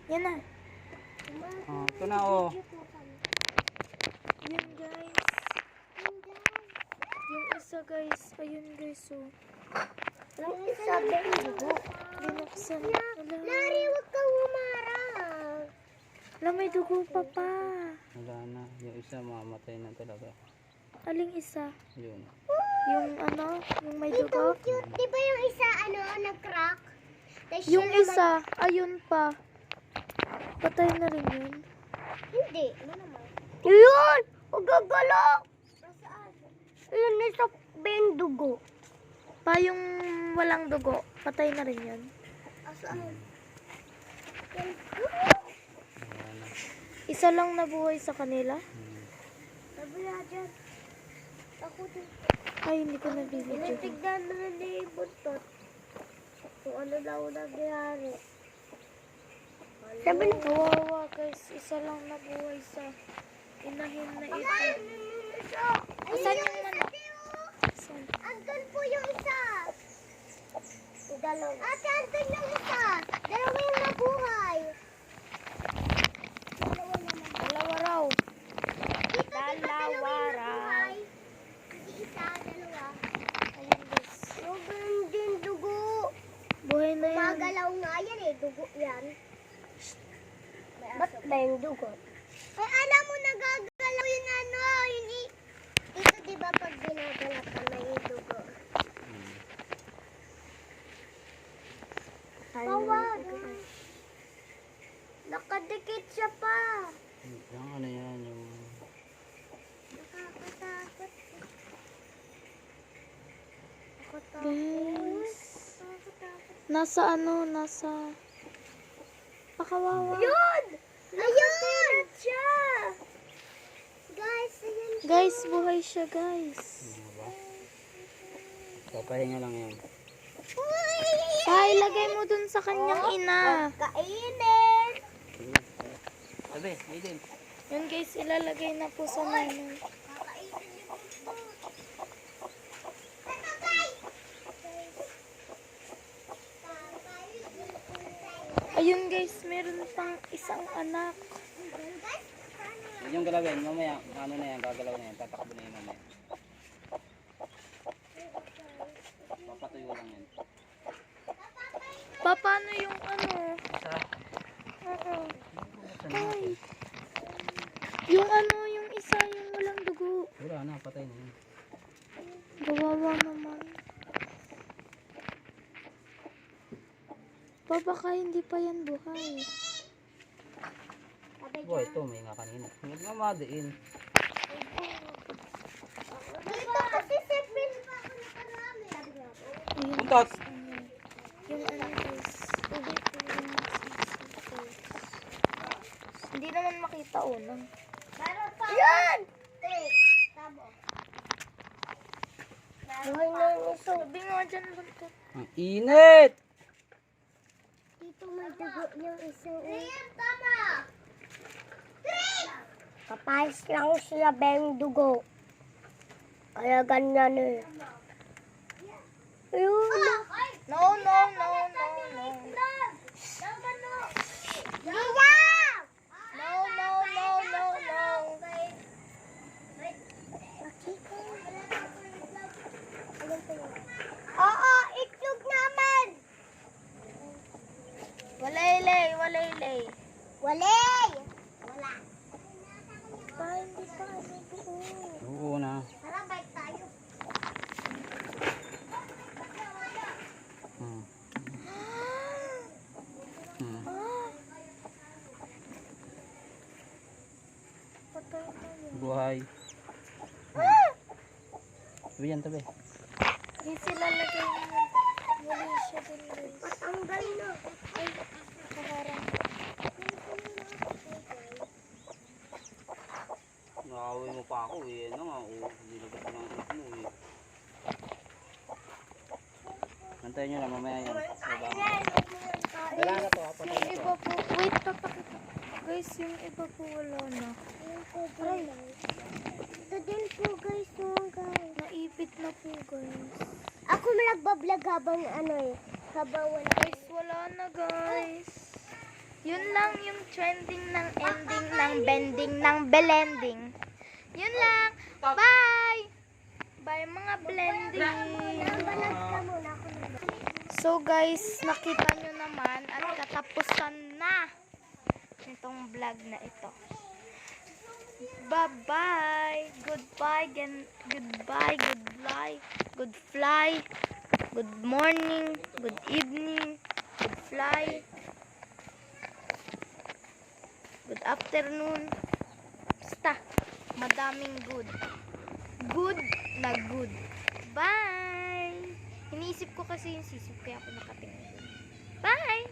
Yan na. Oh, ito na oh. Yun guys. Yung isa guys. Ayun guys oh. Yung isa dugo. Binuksan. Lari, huwag kang umarang. Wala, may dugo pa pa. Wala na. Yung isa mamatay na talaga. Aling isa? Yun. Yung ano? Yung may dugo? Cute. Di ba yung isa, nag-crack? Yung isa, ayun pa. Patay na rin yun. Hindi. Ano naman? Yun! Huwag gagala! Nasaan? Ayun, isa pa yung dugo. Pa yung walang dugo, patay na rin yun. Asaan? Wala na. Isa lang nabuhay sa kanila. Sabi na dyan. Ako din. Ay, hindi ko nabibidyo. Tinitignan mo na ni Buntot. Kung ano daw nangyari. Sabi na, kawawa guys. Isa lang nabuhay sa inahin na ito. Asan yung manok? Asan? Andun po yung isa. Dalawa. Ate, andun yung isa. Dalawa yung nabuhay. Dalawa naman. Dalawa raw. Dito, diba dalawa yung nabuhay? Hindi isa, dalawa. Ayun guys. Yung din dugo. Buhay na yan. Magalaw nga yan eh. Dugo yan. Ba't ba yung dugo? Ay, alam mo, nagagalaw yun dito diba pag ginagalat ka may dugo? Bawal. Nakadikit siya pa. Yung ano yan, yung... Nakakatakot. Guys. Nakakatakot. Nasa ano, nasa... Pakawawa. Yun! Ayun! Siya! Guys, ayun siya. Guys, buhay siya guys. Ano ba? Papahinga lang yan. Tay, lagay mo dun sa kanyang ina. Kainin! Sabi, Aiden. Yun guys, ilalagay na po sa menu. Ayun guys, meron pang isang anak. Huwag yung galawin. Mamaya, ano na yan, gagalaw na yan. Tatakbo na yan mamaya. Papatuyo lang yan. Paano yung ano? Isa. Oo. Saan natin? Yung ano, yung isa, yung walang dugo. Wala na, patay na yan. Gawawa naman. Baka hindi pa yan buhay. Boy, ito may nga kanina. Huwag nga madiin. Dito kasi seven pa ako nakarami. Ayun, Puntot! yung ano guys. Hindi naman makita unang. Meron pa. Yan! Tabo. Buhay na yung isa. Sabi nga dyan, buntot. Ang init! Dito may dugo yung isang. Tama! Kapayos lang siya bang dugo. Kaya ganyan eh. Ayun. No, no, no, no, no. No, no, no, no, no. Oo, itlog naman. Walaylay, walaylay. Walay. Wala. Pa, hindi pa. May buo. Oo na. Tara, bike tayo. Hmm. Hmm. Patay na yun. Buhay. Tabi yan, tabi. Hindi sila lagay mo. Muli siya din guys. Patanggal na. Ay, nakaharang. Nakawin mo pa ako eh. Ano nga, nilagat ko ng anak mo eh. Antayin nyo na, mamaya yan. Wala na to, patay Yung na to. iba po, wait, papakita. Guys, yung iba po wala na. Ay. Ito din po guys, guys. Naipit na po guys. Ako nagbablog habang habang wala. Guys, wala na guys. Yun lang yung trending ng ending ng bending ng blending. Yun lang. Bye! Bye mga blending. Balag ka muna ako. So guys, nakita nyo naman at katapusan na nitong vlog na ito. Bye-bye. Goodbye. Goodbye. Good fly. Good morning. Good evening. Good fly. Good afternoon. Basta, madaming good. Good na good. Bye! Iniisip ko kasi yung sisip kaya ako nakatingin. Bye!